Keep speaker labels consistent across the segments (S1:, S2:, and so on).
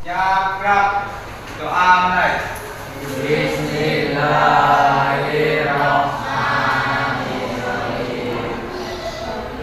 S1: Cakra doa mulai. Bismillahirrahmanirrahim.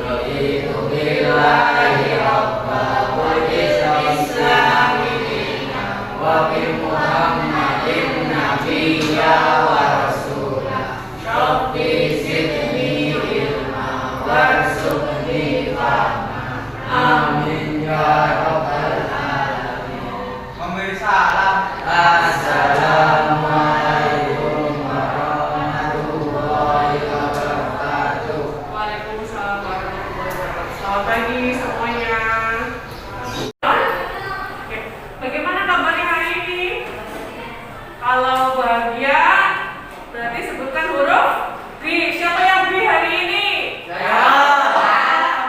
S1: Raditu billahi rabba wa bismillahi dinan wa bi Muhammadin nabiyya wa rasulah. Rabbi zidni ilma warzuqni fahma. Amin ya rabbal alamin. Memberi salam. Assalamualaikum warahmatullahi wabarakatuh.
S2: Waalaikumsalam warahmatullahi wabarakatuh. Selamat pagi semuanya. Oke, bagaimana kabarnya hari ini? Kalau bahagia, berarti sebutkan huruf B. Siapa yang B hari ini?
S1: Saya.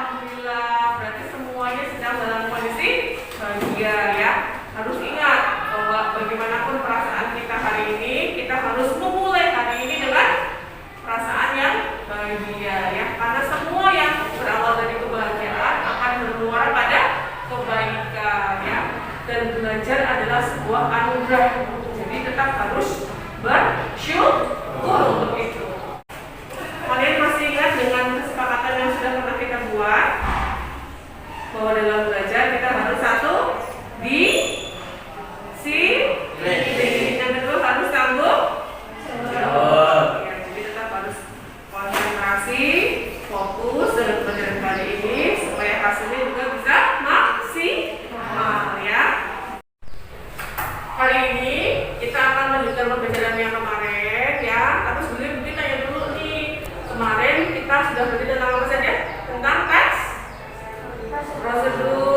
S2: Alhamdulillah, berarti semuanya sedang dalam kondisi bahagia ya. Harus ingat bahwa bagaimanapun perasaan kita hari ini, kita harus memulai hari ini dengan perasaan yang bahagia ya. Karena semua yang berawal dari kebahagiaan akan bermuara pada kebaikan ya. Dan belajar adalah sebuah anugerah. Jadi tetap harus bersyukur untuk itu. Kalian masih ingat dengan kesepakatan yang sudah pernah kita buat bahwa dalam belajar kita harus satu disiplin. Yang kedua harus tanggung jawab. Ya, jadi tetap harus konsentrasi, fokus dalam pelajaran kali ini supaya hasilnya juga bisa maksimal ya. Kali ini kita akan melanjutkan pembelajaran yang kemarin ya. Tapi sebelumnya mungkin tanya dulu nih. Kemarin kita sudah belajar tentang apa saja? Tentang teks prosedur.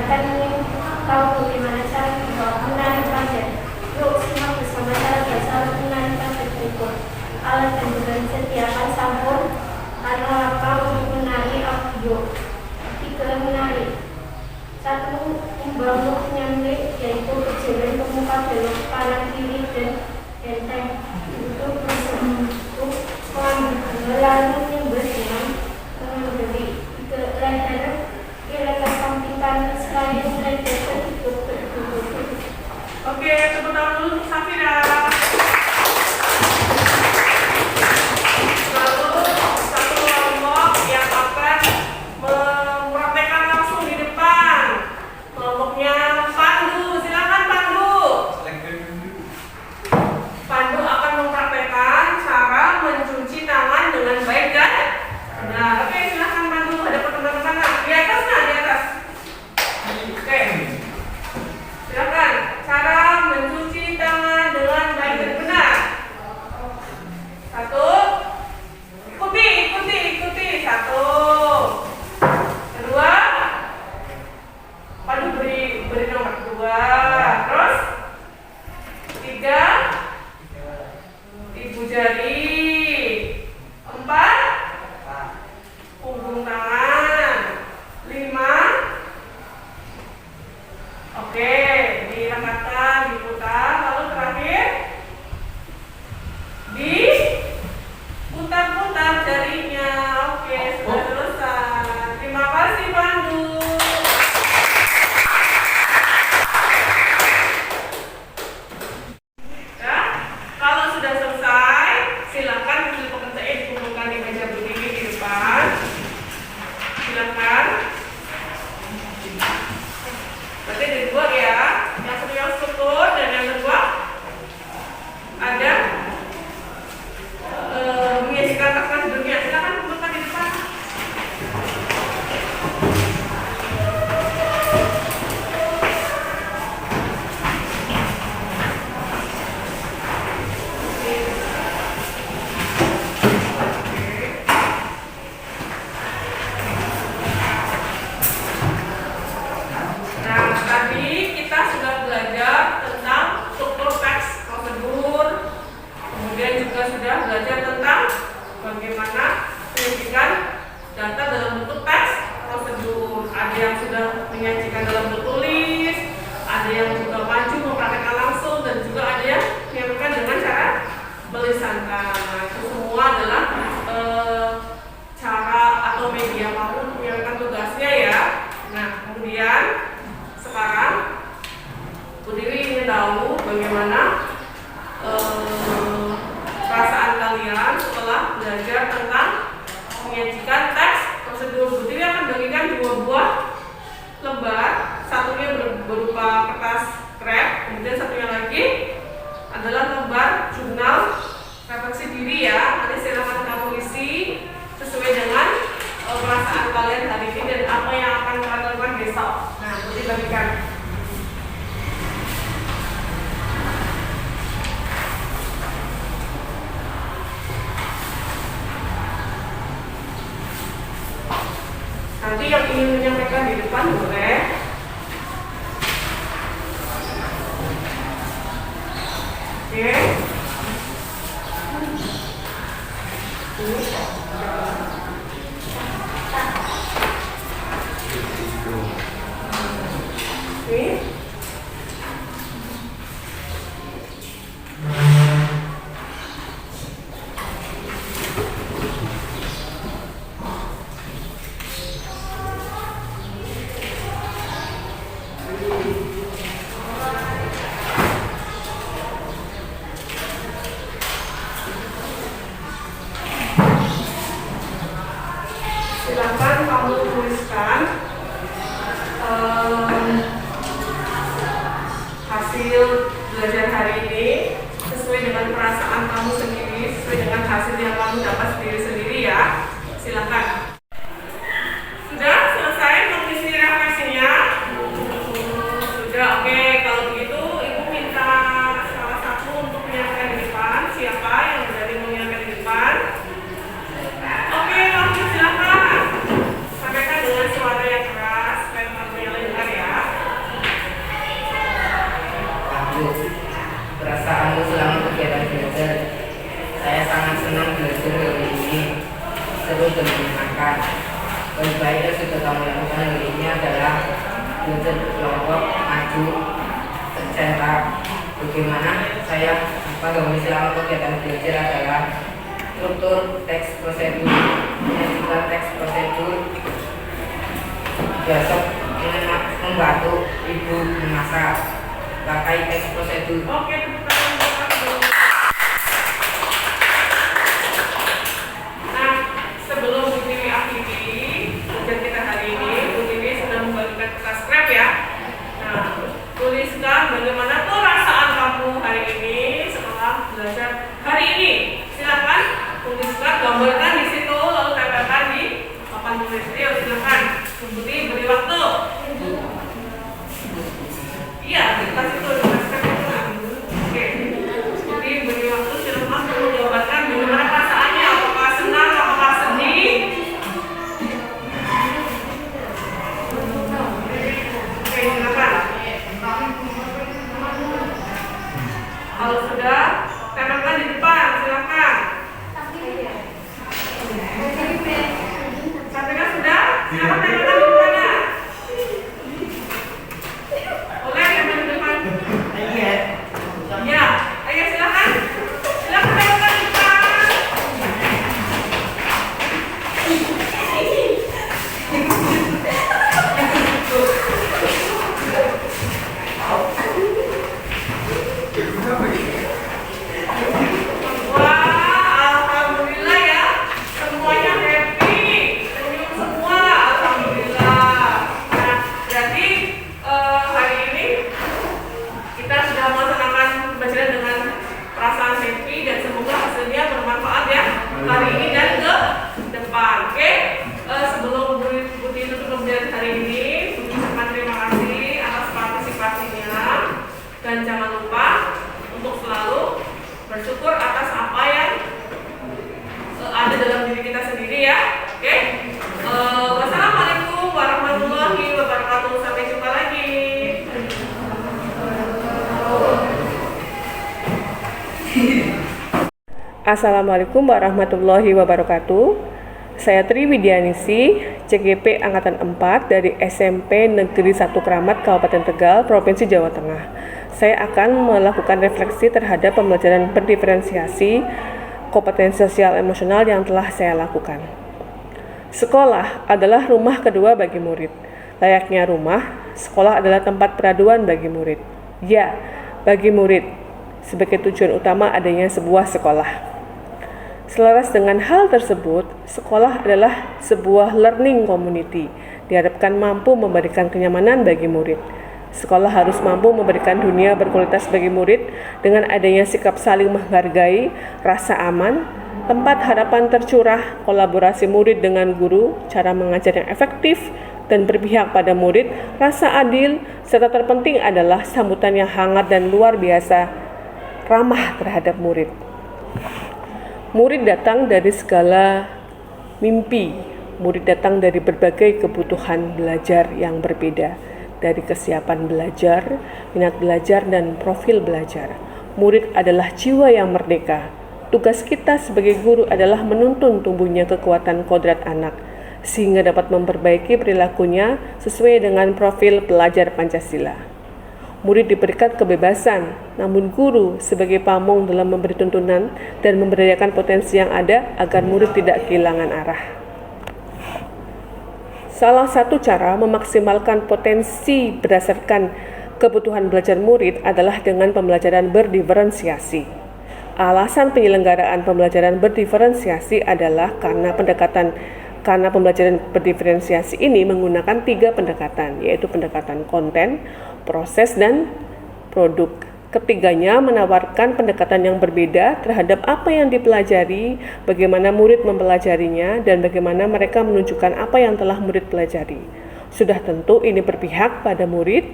S3: akan ingin tahu bagaimana cara menari panjat. Yuk simak bersama cara dasar menari panjat berikut. Alat dan juga disediakan sampul, karena apa untuk menari audio. 3. Menari. 1. Membangun nyamlik, yaitu berjalan ke muka belok kanan kiri dan enteng. Untuk berbentuk mengambil lalu menyembah dengan mengambil 3. Leher, leher samping kanan sekali leher tertutup.
S2: Oke, tepuk tangan dulu untuk Safira. Lalu satu kelompok yang akan mempraktekkan langsung di depan. Kelompoknya Pandu, silakan Pandu. Pandu akan mempraktekkan cara mencuci tangan dengan baik dan benar. Oke, silakan Pandu. Ada teman-teman di atas, nah di atas. Oke, silakan. Cara mencuci tangan dengan baik dan benar. 1. Ikuti. 1. 2. Pandu beri nomor 2. Terus 3. Ibu jari. 4. Punggung tangan. 5. Oke, dirangkatkan, diputar, lalu terakhir diputar-putar jarinya. Oke, sudah selesai. Terima kasih Pandu. Ya, kalau sudah selesai, silakan hasil pekerjaan dikumpulkan di meja berdiri di depan. Silakan. Berarti ada 2 ya. Yang satu yang struktur dan yang kedua ada menyajikan kertas dunia. Silakan kumpulkan di depan. Nah, tadi kita sudah belajar tentang struktur teks, prosedur, kemudian juga sudah belajar tentang bagaimana menyajikan data dalam bentuk teks, prosedur. Ada yang sudah menyajikan dalam bentuk tulis, ada yang juga maju mempraktekkan langsung, dan juga ada yang menyampaikan dengan cara melisankan. Nah, itu semua adalah cara atau media apapun untuk menyampaikan tugasnya ya. Nah, kemudian sekarang Bu Dewi ingin tahu bagaimana perasaan kalian setelah belajar tentang menyajikan teks prosedur. Bu Dewi akan bagikan 2 buah lembar, satunya berupa kertas krep, kemudian satunya lagi adalah lembar jurnal refleksi diri ya. Nanti silakan kamu isi sesuai dengan perasaan kalian hari ini dan apa yang akan kalian lakukan besok. Nah, Bu Dewi bagikan. Nanti yang ingin menyampaikan di depan boleh. Oke. Oke.
S1: belajar berkelompok, maju, tercetak. Bagaimana saya gambar selama kegiatan belajar adalah struktur teks prosedur, menyajikan teks prosedur, besok membantu ibu memasak, pakai teks prosedur.
S2: Oke, tepuk tangan untuk aku. Nah, sebelum Bu Tiwi akhiri ujian kita hari ini, Bu Tiwi sudah membagikan kertas scrap ya. Nah, tuliskan bagaimana perasaan kamu hari ini setelah belajar hari ini. Silakan tuliskan, gambarkan di situ, lalu tempelkan di papan tulis. Ayo silakan. Bu Tiwi beri waktu. Iya, kertas itu kertas scrap itu. Oke. Bu Tiwi beri waktu, silakan menggambarkan bagaimana perasaannya. Apakah senang, apakah sedih? Oke, silakan. Kalau sudah, tempelkan di depan, silakan. Sampaikan sudah, silakan tempelkan di depannya. Boleh tempel di depan? Ya, ayo silakan. Silakan tempelkan di depan. Wah, alhamdulillah ya, semuanya happy, senyum semua, alhamdulillah. Nah, jadi hari ini kita sudah melaksanakan pembelajaran dengan perasaan happy dan semoga hasilnya bermanfaat ya hari ini dan ke depan. Oke, sebelum Bu Tiwi tutup pembelajaran hari ini, Bu Tiwi ucapkan terima kasih atas partisipasinya dan jangan lupa untuk selalu bersyukur atas apa yang ada dalam diri kita sendiri ya. Oke. Wassalamualaikum warahmatullahi wabarakatuh. Sampai jumpa lagi.
S4: Assalamualaikum warahmatullahi wabarakatuh. Saya Tri Widyanisi, CGP Angkatan 4 dari SMP Negeri 1 Kramat, Kabupaten Tegal, Provinsi Jawa Tengah. Saya akan melakukan refleksi terhadap pembelajaran berdiferensiasi kompetensi sosial emosional yang telah saya lakukan. Sekolah adalah rumah kedua bagi murid. Layaknya rumah, sekolah adalah tempat peraduan bagi murid. Ya, bagi murid, sebagai tujuan utama adanya sebuah sekolah. Selaras dengan hal tersebut, sekolah adalah sebuah learning community, diharapkan mampu memberikan kenyamanan bagi murid. Sekolah harus mampu memberikan dunia berkualitas bagi murid dengan adanya sikap saling menghargai, rasa aman, tempat harapan tercurah, kolaborasi murid dengan guru, cara mengajar yang efektif dan berpihak pada murid, rasa adil, serta terpenting adalah sambutan yang hangat dan luar biasa ramah terhadap murid. Murid datang dari segala mimpi, murid datang dari berbagai kebutuhan belajar yang berbeda, dari kesiapan belajar, minat belajar, dan profil belajar. Murid adalah jiwa yang merdeka. Tugas kita sebagai guru adalah menuntun tumbuhnya kekuatan kodrat anak, sehingga dapat memperbaiki perilakunya sesuai dengan profil pelajar Pancasila. Murid diberikan kebebasan, namun guru sebagai pamong dalam memberi tuntunan dan memberdayakan potensi yang ada agar murid tidak kehilangan arah. Salah satu cara memaksimalkan potensi berdasarkan kebutuhan belajar murid adalah dengan pembelajaran berdiferensiasi. Alasan penyelenggaraan pembelajaran berdiferensiasi adalah karena pembelajaran berdiferensiasi ini menggunakan 3 pendekatan, yaitu pendekatan konten, proses, dan produk. Ketiganya menawarkan pendekatan yang berbeda terhadap apa yang dipelajari, bagaimana murid mempelajarinya, dan bagaimana mereka menunjukkan apa yang telah murid pelajari. Sudah tentu ini berpihak pada murid,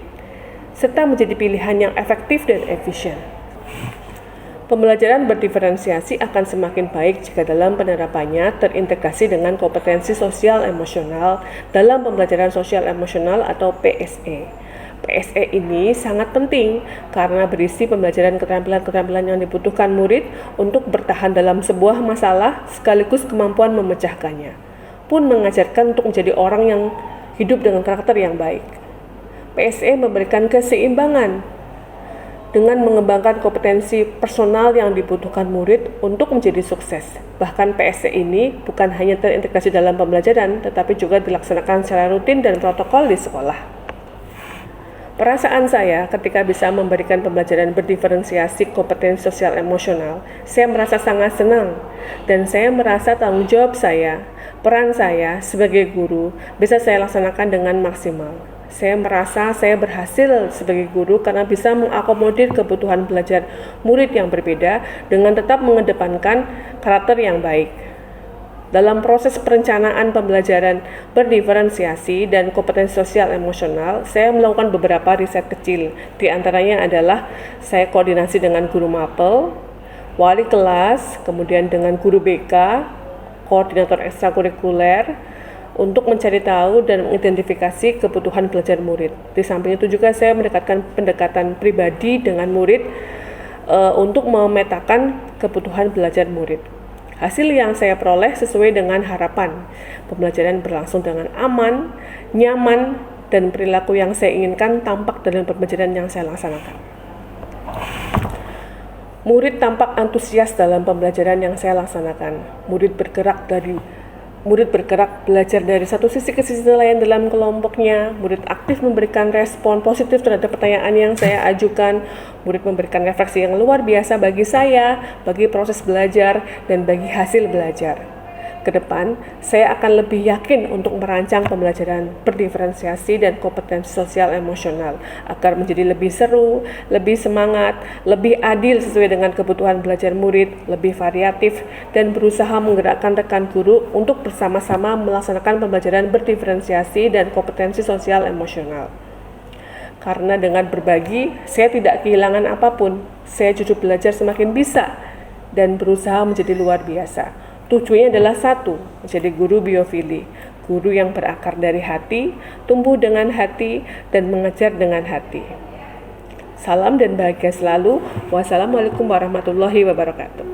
S4: serta menjadi pilihan yang efektif dan efisien. Pembelajaran berdiferensiasi akan semakin baik jika dalam penerapannya terintegrasi dengan kompetensi sosial emosional dalam pembelajaran sosial emosional atau PSE. PSE ini sangat penting karena berisi pembelajaran keterampilan-keterampilan yang dibutuhkan murid untuk bertahan dalam sebuah masalah sekaligus kemampuan memecahkannya. Pun mengajarkan untuk menjadi orang yang hidup dengan karakter yang baik. PSE memberikan keseimbangan dengan mengembangkan kompetensi personal yang dibutuhkan murid untuk menjadi sukses. Bahkan PSE ini bukan hanya terintegrasi dalam pembelajaran, tetapi juga dilaksanakan secara rutin dan protokol di sekolah. Perasaan saya ketika bisa memberikan pembelajaran berdiferensiasi kompetensi sosial emosional, saya merasa sangat senang dan saya merasa tanggung jawab saya, peran saya sebagai guru bisa saya laksanakan dengan maksimal. Saya merasa saya berhasil sebagai guru karena bisa mengakomodir kebutuhan belajar murid yang berbeda dengan tetap mengedepankan karakter yang baik. Dalam proses perencanaan pembelajaran berdiferensiasi dan kompetensi sosial emosional, saya melakukan beberapa riset kecil. Di antaranya adalah saya koordinasi dengan guru mapel, wali kelas, kemudian dengan guru BK, koordinator ekstrakurikuler, untuk mencari tahu dan mengidentifikasi kebutuhan belajar murid. Di samping itu juga saya mendekatkan pendekatan pribadi dengan murid untuk memetakan kebutuhan belajar murid. Hasil yang saya peroleh sesuai dengan harapan. Pembelajaran berlangsung dengan aman, nyaman, dan perilaku yang saya inginkan tampak dalam pembelajaran yang saya laksanakan. Murid tampak antusias dalam pembelajaran yang saya laksanakan. Murid bergerak belajar dari satu sisi ke sisi lain dalam kelompoknya. Murid aktif memberikan respon positif terhadap pertanyaan yang saya ajukan. Murid memberikan refleksi yang luar biasa bagi saya, bagi proses belajar, dan bagi hasil belajar. Ke depan, saya akan lebih yakin untuk merancang pembelajaran berdiferensiasi dan kompetensi sosial emosional agar menjadi lebih seru, lebih semangat, lebih adil sesuai dengan kebutuhan belajar murid, lebih variatif, dan berusaha menggerakkan rekan guru untuk bersama-sama melaksanakan pembelajaran berdiferensiasi dan kompetensi sosial emosional. Karena dengan berbagi, saya tidak kehilangan apapun. Saya justru belajar semakin bisa dan berusaha menjadi luar biasa. Tujuannya adalah satu, menjadi guru biofili, guru yang berakar dari hati, tumbuh dengan hati, dan mengajar dengan hati. Salam dan bahagia selalu. Wassalamualaikum warahmatullahi wabarakatuh.